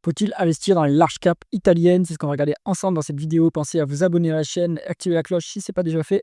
Faut-il investir dans les large caps italiennes? C'est ce qu'on va regarder ensemble dans cette vidéo. Pensez à vous abonner à la chaîne, activer la cloche si ce n'est pas déjà fait.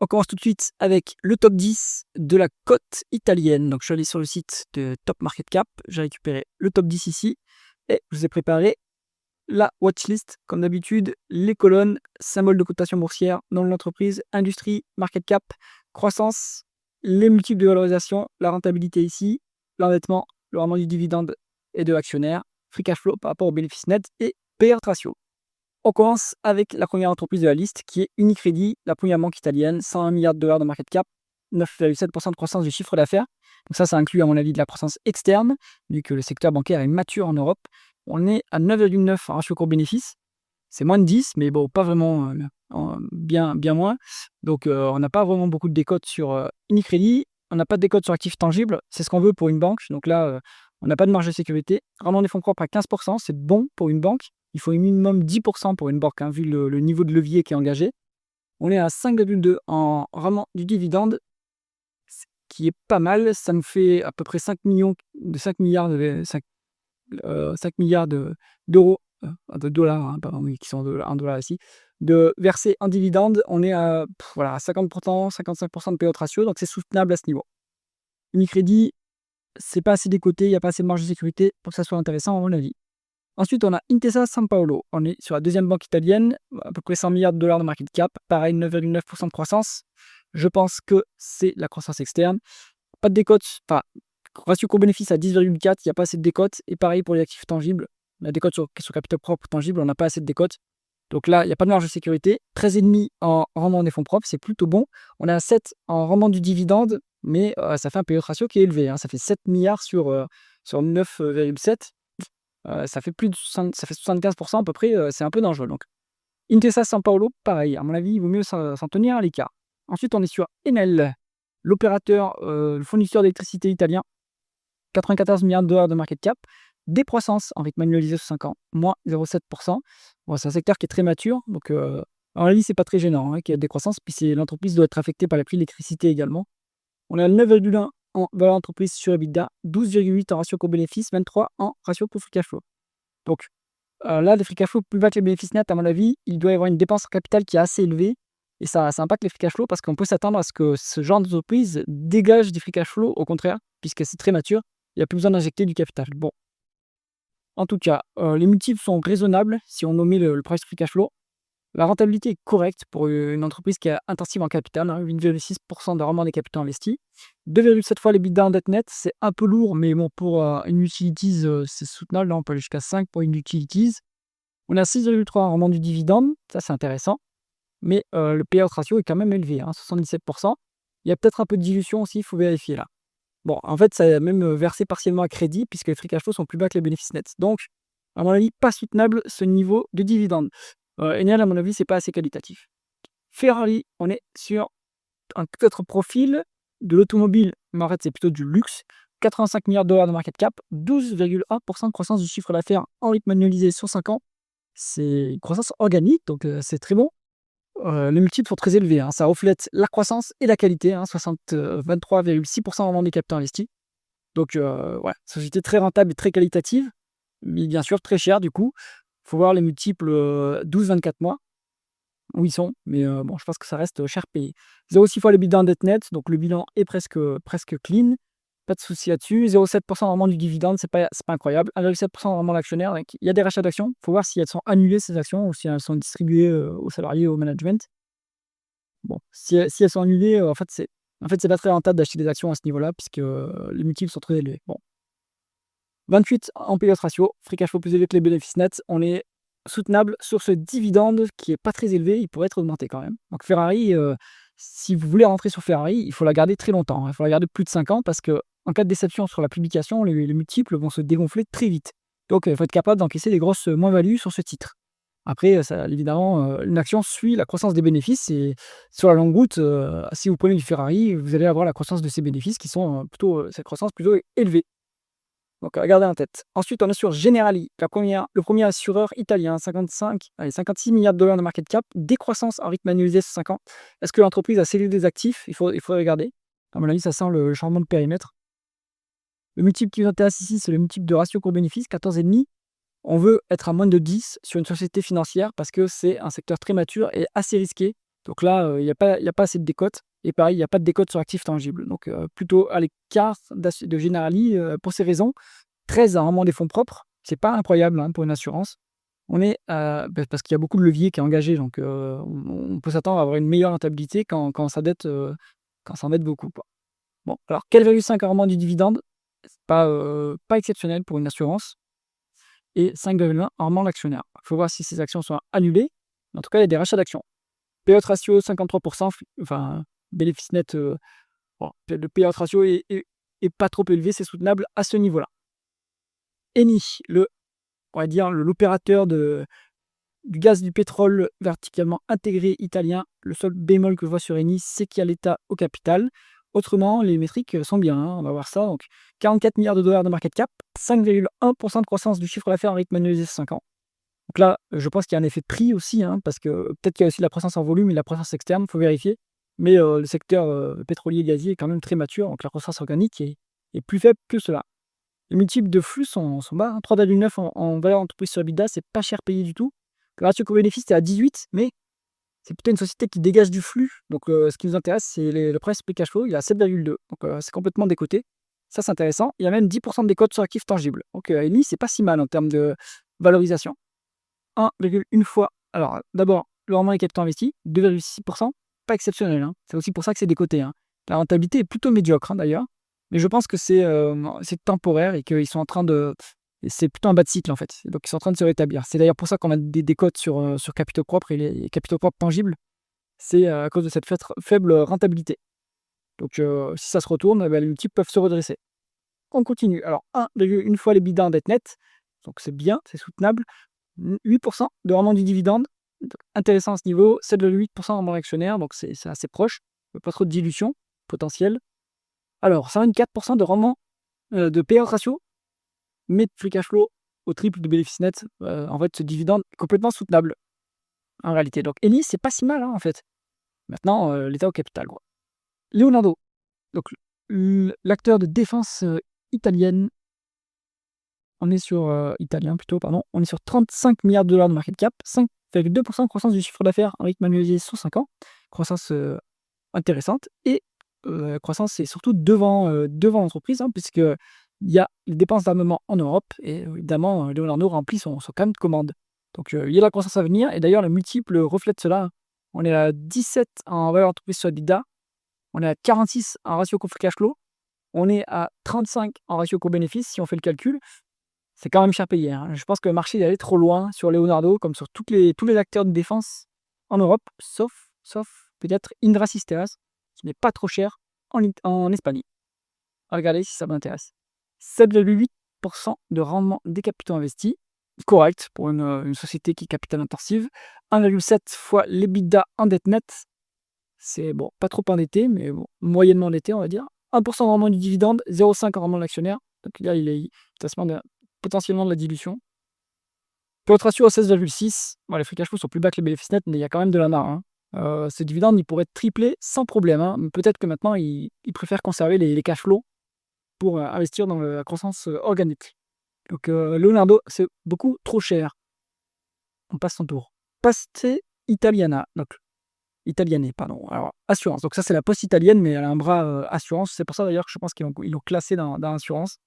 On commence tout de suite avec le top 10 de la cote italienne. Donc je suis allé sur le site de Top Market Cap, j'ai récupéré le top 10 ici et je vous ai préparé la watchlist. Comme d'habitude, les colonnes, symboles de cotation boursière, nom de l'entreprise, industrie, market cap, croissance, les multiples de valorisation, la rentabilité ici, l'endettement, le rendement du dividende et de l'actionnaire, free cash flow par rapport au bénéfice net et payout ratio. On commence avec la première entreprise de la liste qui est Unicredit, la première banque italienne, 101 milliards de dollars de market cap, 9,7% de croissance du chiffre d'affaires. Donc ça inclut à mon avis de la croissance externe, vu que le secteur bancaire est mature en Europe. On est à 9,9 en ratio court-bénéfice. C'est moins de 10, mais bon, pas vraiment bien moins. Donc on n'a pas vraiment beaucoup de décotes sur Unicredit. On n'a pas de décote sur actifs tangibles. C'est ce qu'on veut pour une banque. Donc là, on n'a pas de marge de sécurité. Rendement des fonds propres à 15%, c'est bon pour une banque. Il faut au minimum 10% pour une banque, hein, vu le niveau de levier qui est engagé. On est à 5,2 en rendement du dividende, qui est pas mal. Ça nous fait à peu près 5 milliards d'euros, de dollars, hein, pardon, oui, qui sont en dollars ici, de verser en dividende. On est à, voilà, 50%, 55% de payout ratio, donc c'est soutenable à ce niveau. Unicredit, c'est pas assez décoté, il n'y a pas assez de marge de sécurité pour que ça soit intéressant à mon avis. Ensuite, on a Intesa Sanpaolo. On est sur la deuxième banque italienne, à peu près 100 milliards de dollars de market cap, pareil, 9,9% de croissance. Je pense que c'est la croissance externe. Pas de décote, enfin, ratio court-bénéfice à 10,4, il n'y a pas assez de décote. Et pareil pour les actifs tangibles. La décote sur capital propre tangible, on n'a pas assez de décote. Donc là, il n'y a pas de marge de sécurité. 13,5 en rendement des fonds propres, c'est plutôt bon. On a 7 en rendement du dividende, mais ça fait un payout ratio qui est élevé, hein. Ça fait 7 milliards sur 9,7. Ça fait 75% à peu près, c'est un peu dangereux. Donc, Intesa Sanpaolo, pareil, à mon avis, il vaut mieux s'en tenir à l'écart. Ensuite, on est sur Enel, l'opérateur, le fournisseur d'électricité italien, 94 milliards de dollars de market cap, décroissance en rythme annualisé sur 5 ans, moins 0,7%. Bon, c'est un secteur qui est très mature, donc à mon avis, c'est pas très gênant, hein, qu'il y ait des décroissance, puis l'entreprise doit être affectée par les prix de l'électricité également. On est à 9,1 en valeur d'entreprise sur EBITDA, 12,8 en ratio co-bénéfice, 23 en ratio co-free cash flow. Donc là, les free cash flow plus bas que les bénéfices nets, à mon avis, il doit y avoir une dépense en capital qui est assez élevée et ça impacte les free cash flow parce qu'on peut s'attendre à ce que ce genre d'entreprise dégage des free cash flow, au contraire, puisque c'est très mature, il n'y a plus besoin d'injecter du capital. Bon, en tout cas, les multiples sont raisonnables si on omet le price free cash flow. La rentabilité est correcte pour une entreprise qui est intensive en capital, hein, 8,6% de rendement des capitaux investis. 2,7 fois l'EBITDA en dette nette, c'est un peu lourd, mais bon, pour une utilities, c'est soutenable. Là, on peut aller jusqu'à 5 pour une utilities. On a 6,3 en rendement du dividende, ça c'est intéressant, mais le payout ratio est quand même élevé, hein, 77%. Il y a peut-être un peu de dilution aussi, il faut vérifier là. Bon, en fait, ça a même versé partiellement à crédit, puisque les free cash flow sont plus bas que les bénéfices nets. Donc, à mon avis, pas soutenable ce niveau de dividende. Enel, à mon avis, c'est pas assez qualitatif. Ferrari, on est sur un autre profil de l'automobile, mais en fait, c'est plutôt du luxe. 85 milliards de dollars de market cap, 12,1% de croissance du chiffre d'affaires en rythme annualisé sur 5 ans. C'est une croissance organique, donc c'est très bon. Les multiples sont très élevés, hein. Ça reflète la croissance et la qualité, hein, 23,6% en rendement des capitaux investis. Donc, ouais, société très rentable et très qualitative, mais bien sûr très chère du coup. Il faut voir les multiples 12-24 mois où ils sont, mais bon, je pense que ça reste cher payé. 0,6 fois le bilan dette net, donc le bilan est presque clean, pas de souci là-dessus. 0,7% vraiment du dividende, c'est pas incroyable. 1,7% vraiment l'actionnaire, donc il y a des rachats d'actions. Il faut voir si elles sont annulées ces actions ou si elles sont distribuées aux salariés, au management. Bon, si elles sont annulées, c'est pas très rentable d'acheter des actions à ce niveau-là, puisque les multiples sont très élevés. Bon. 28 en payout ratio, free cash flow plus élevé que les bénéfices nets. On est soutenable sur ce dividende qui est pas très élevé, il pourrait être augmenté quand même. Donc Ferrari, si vous voulez rentrer sur Ferrari, il faut la garder très longtemps, hein. Il faut la garder plus de 5 ans parce que en cas de déception sur la publication, les multiples vont se dégonfler très vite. Donc il faut être capable d'encaisser des grosses moins-values sur ce titre. Après, ça, évidemment, une action suit la croissance des bénéfices et sur la longue route, si vous prenez du Ferrari, vous allez avoir la croissance de ces bénéfices qui sont cette croissance plutôt élevée. Donc, gardez en tête. Ensuite, on est sur Generali, le premier assureur italien, 56 milliards de dollars de market cap, décroissance en rythme annualisé sur 5 ans. Est-ce que l'entreprise a cédé des actifs? Il faudrait regarder. À mon avis, ça sent le changement de périmètre. Le multiple qui nous intéresse ici, c'est le multiple de ratio court-bénéfice, 14,5. On veut être à moins de 10 sur une société financière parce que c'est un secteur très mature et assez risqué. Donc là, il y a pas assez de décote et pareil, il y a pas de décote sur actifs tangibles. Donc plutôt à l'écart de Generali, pour ces raisons. 13 a vraiment des fonds propres, c'est pas incroyable, hein, pour une assurance. On est, parce qu'il y a beaucoup de leviers qui est engagé, donc on peut s'attendre à avoir une meilleure rentabilité quand ça endette beaucoup, quoi. Bon, alors 4,5 en rendement du dividende, c'est pas exceptionnel pour une assurance et 5,1 en rendement de l'actionnaire. Il faut voir si ces actions sont annulées, mais en tout cas, il y a des rachats d'actions. Payout ratio 53, enfin bénéfice net, bon, le payout ratio est pas trop élevé, c'est soutenable à ce niveau-là. Eni, on va dire l'opérateur du gaz du pétrole verticalement intégré italien. Le seul bémol que je vois sur Eni, c'est qu'il y a l'État au capital. Autrement, les métriques sont bien, hein, on va voir ça. Donc 44 milliards de dollars de market cap, 5,1% de croissance du chiffre d'affaires en rythme annualisé sur 5 ans. Donc là, je pense qu'il y a un effet de prix aussi, hein, parce que peut-être qu'il y a aussi de la croissance en volume et de la croissance externe, il faut vérifier. Mais le secteur pétrolier et gazier est quand même très mature, donc la croissance organique est plus faible que cela. Les multiples de flux sont bas, hein, 3,9 en valeur entreprise sur EBITDA, c'est pas cher payé du tout. Le ratio coût-bénéfice est à 18, mais c'est plutôt une société qui dégage du flux. Donc ce qui nous intéresse, c'est le price free cash flow, il est à 7,2. Donc c'est complètement décoté. Ça, c'est intéressant. Il y a même 10% de décote sur actifs tangibles. Donc Eni, c'est pas si mal en termes de valorisation. 1,1 fois. Alors d'abord, le rendement des capitaux investis, 2,6%, pas exceptionnel, hein. C'est aussi pour ça que c'est décoté, hein. La rentabilité est plutôt médiocre, hein, d'ailleurs. Mais je pense que c'est temporaire et qu'ils sont en train de. C'est plutôt un bas de cycle en fait. Donc ils sont en train de se rétablir. C'est d'ailleurs pour ça qu'on a des décotes sur capitaux propres et les capitaux propres tangibles. C'est à cause de cette faible rentabilité. Donc si ça se retourne, eh ben, les multiples peuvent se redresser. On continue. Alors 1,1 fois les bidas en dette nette. Donc c'est bien, c'est soutenable. 8% de rendement du dividende. Donc, intéressant à ce niveau. 7,8% de rendement actionnaire. Donc c'est assez proche. Pas trop de dilution potentielle. Alors 124% de rendement de payout ratio, mais de free cash flow au triple de bénéfice net. En fait, ce dividende est complètement soutenable en réalité. Donc Eni, c'est pas si mal, hein, en fait. Maintenant, l'État au capital, quoi. Leonardo, donc l'acteur de défense italienne, on est sur italien plutôt, pardon. On est sur 35 milliards de dollars de market cap, 5,2% de croissance du chiffre d'affaires en rythme annualisé sur 5 ans. Croissance intéressante et croissance est surtout devant l'entreprise, hein, puisque il y a les dépenses d'armement en Europe et évidemment, Leonardo remplit son carnet de commandes. Donc il y a la croissance à venir et d'ailleurs le multiple reflète cela. On est à 17 en valeur entreprise sur EBITDA, on est à 46 en ratio coût free cash flow, on est à 35 en ratio coût-bénéfice si on fait le calcul. C'est quand même cher payé, hein. Je pense que le marché est allé trop loin sur Leonardo comme sur tous les acteurs de défense en Europe, sauf peut-être Indra Sisteras, qui n'est pas trop cher en Espagne. Regardez si ça m'intéresse. 7,8% de rendement des capitaux investis, correct pour une société qui est capital intensive. 1,7 fois l'EBITDA en dette nette, c'est bon, pas trop endetté, mais bon, moyennement endetté, on va dire. 1% de rendement du dividende, 0,5 en rendement de l'actionnaire. Donc là, il est potentiellement de la dilution. Payout ratio à 16,6. Bon, les free cash flow sont plus bas que les bénéfices nets, mais il y a quand même de la marge, hein. Ce dividende, il pourrait tripler sans problème, hein. Peut-être que maintenant, il préfère conserver les cash flows pour investir dans la croissance organique. Donc Leonardo, c'est beaucoup trop cher. On passe son tour. Paste Italiana, donc Italiane, pardon. Alors, assurance. Donc ça, c'est la poste italienne, mais elle a un bras assurance. C'est pour ça d'ailleurs que je pense qu'ils l'ont classé dans assurance.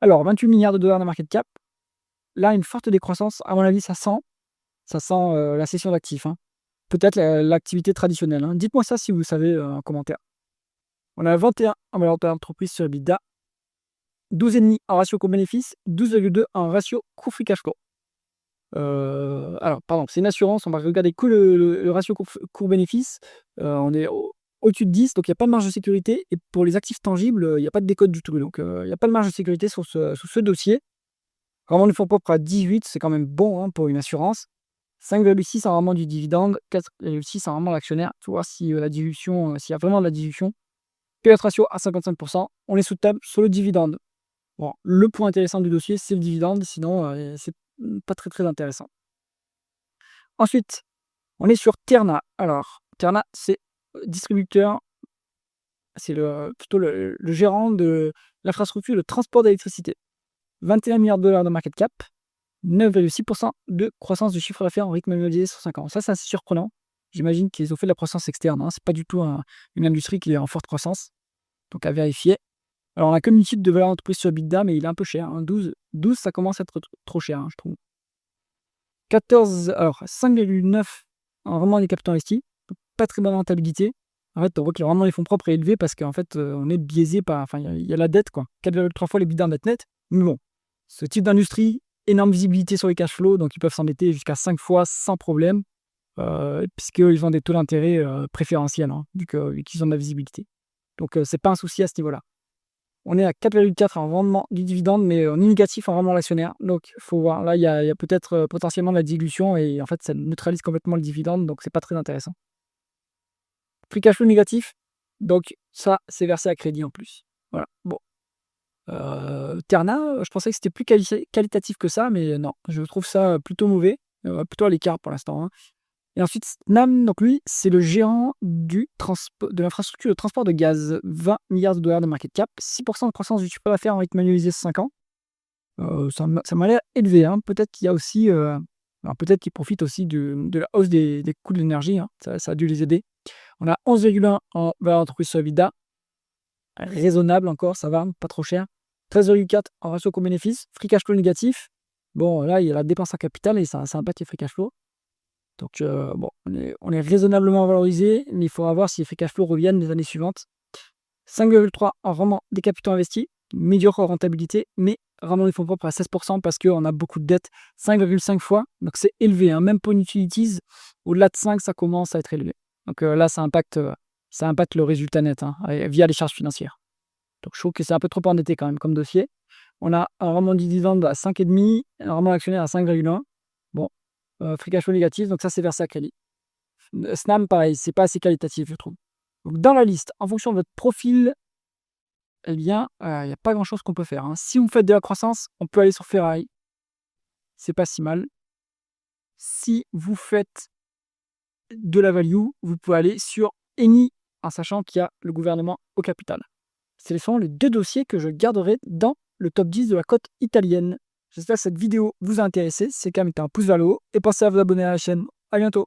Alors, 28 milliards de dollars de market cap. Là, une forte décroissance. À mon avis, ça sent la cession d'actifs, hein. Peut-être l'activité traditionnelle, hein. Dites-moi ça si vous savez en commentaire. On a 21 en valeur d'entreprise sur EBITDA, 12,5 en ratio coût-bénéfice, 12,2 en ratio coût free cash flow. Alors, pardon, c'est une assurance, on va regarder que le ratio coût-bénéfice. On est au-dessus de 10, donc il n'y a pas de marge de sécurité. Et pour les actifs tangibles, il n'y a pas de décote du tout. Donc, il n'y a pas de marge de sécurité sur ce dossier. Vraiment, le fonds propre à 18, c'est quand même bon, hein, pour une assurance. 5,6 en rendement du dividende, 4,6 en rendement de l'actionnaire. Tu vois, si la dilution, s'il y a vraiment de la dilution. Payout ratio à 55%, on est soutenable sur le dividende. Bon, le point intéressant du dossier, c'est le dividende, sinon c'est pas très très intéressant. Ensuite, on est sur Terna. Alors, Terna, c'est distributeur, c'est plutôt le gérant de l'infrastructure de transport d'électricité. 21 milliards de dollars de market cap, 9,6% de croissance du chiffre d'affaires en rythme annualisé sur 5 ans. Ça, c'est assez surprenant. J'imagine qu'ils ont fait de la croissance externe, hein. C'est pas du tout une industrie qui est en forte croissance, donc à vérifier. Alors, on a que le multiple de valeur d'entreprise sur EBITDA, mais il est un peu cher, hein. 12, ça commence à être trop cher, hein, je trouve. 14, alors 5,9 en vraiment des capitaux investis. Pas très bonne rentabilité. En fait, on voit que vraiment les fonds propres est élevé parce qu'en fait, on est biaisé par. Enfin, il y a la dette, quoi. 4,3 fois les EBITDA net. Mais bon, ce type d'industrie, énorme visibilité sur les cash flows, donc ils peuvent s'endetter jusqu'à 5 fois sans problème, puisqu'ils ont des taux d'intérêt préférentiels, hein, vu qu'ils ont de la visibilité. Donc, c'est pas un souci à ce niveau-là. On est à 4,4 en rendement du dividende, mais on est négatif en rendement actionnaire. Donc, il faut voir. Là, il y a peut-être potentiellement de la dilution et en fait, ça neutralise complètement le dividende, donc c'est pas très intéressant. Free cash flow négatif, donc ça, c'est versé à crédit en plus. Voilà. Bon. Terna, je pensais que c'était plus qualitatif que ça, mais non, je trouve ça plutôt mauvais, plutôt à l'écart pour l'instant, hein. Et ensuite, Snam, donc lui, c'est le géant de l'infrastructure de transport de gaz. 20 milliards de dollars de market cap, 6% de croissance du chiffre d'affaires en rythme annualisé sur 5 ans. Ça m'a l'air élevé, hein. Peut-être qu'il y a aussi, alors peut-être qu'ils profitent aussi de la hausse des coûts de l'énergie, hein. Ça a dû les aider. On a 11,1 en valeur d'entreprise sur EBITDA. Raisonnable encore, ça va, pas trop cher. 13,4 en ratio coût-bénéfice. Free cash flow négatif. Bon, là, il y a la dépense en capital et ça impacte les free cash flow. Donc, bon, on est raisonnablement valorisé, mais il faudra voir si les free cash flow reviennent les années suivantes. 5,3 en rendement des capitaux investis. Médiocre rentabilité, mais rendement des fonds propres à 16% parce qu'on a beaucoup de dettes. 5,5 fois, donc c'est élevé, hein. Même pour une utilities, au-delà de 5, ça commence à être élevé. Donc là, ça impacte le résultat net, hein, via les charges financières. Donc je trouve que c'est un peu trop endetté quand même comme dossier. On a un rendement du dividende à 5,5, un rendement actionnaire à 5,1. Bon, free cash flow négatif, donc ça c'est versé à crédit. Snam, pareil, c'est pas assez qualitatif, je trouve. Donc dans la liste, en fonction de votre profil, eh bien, il n'y a pas grand-chose qu'on peut faire, hein. Si vous faites de la croissance, on peut aller sur Ferrari. C'est pas si mal. Si vous faites de la value, vous pouvez aller sur Eni, en sachant qu'il y a le gouvernement au capital. Ce sont les 2 dossiers que je garderai dans le top 10 de la cote italienne. J'espère que cette vidéo vous a intéressé. Si c'est le cas, mettez un pouce vers le haut et pensez à vous abonner à la chaîne. À bientôt.